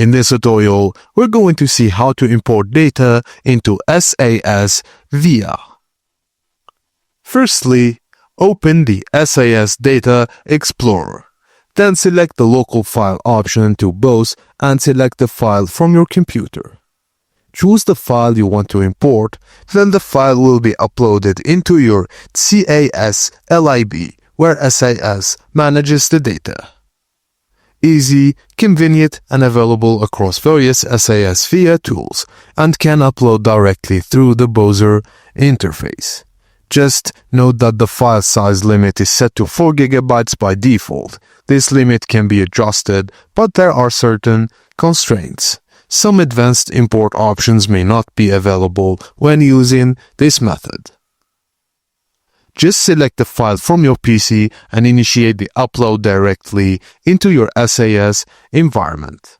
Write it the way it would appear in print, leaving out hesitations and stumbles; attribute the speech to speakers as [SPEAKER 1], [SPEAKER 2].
[SPEAKER 1] In this tutorial, we're going to see how to import data into SAS Viya. Firstly, open the SAS Data Explorer. Then select the local file option to both and select the file from your computer. Choose the file you want to import, then the file will be uploaded into your SAS lib, where SAS manages the data. Easy, convenient, and available across various SAS Viya tools, and can upload directly through the browser interface. Just note that the file size limit is set to 4 GB by default. This limit can be adjusted, but there are certain constraints. Some advanced import options may not be available when using this method. Just select the file from your PC and initiate the upload directly into your SAS environment.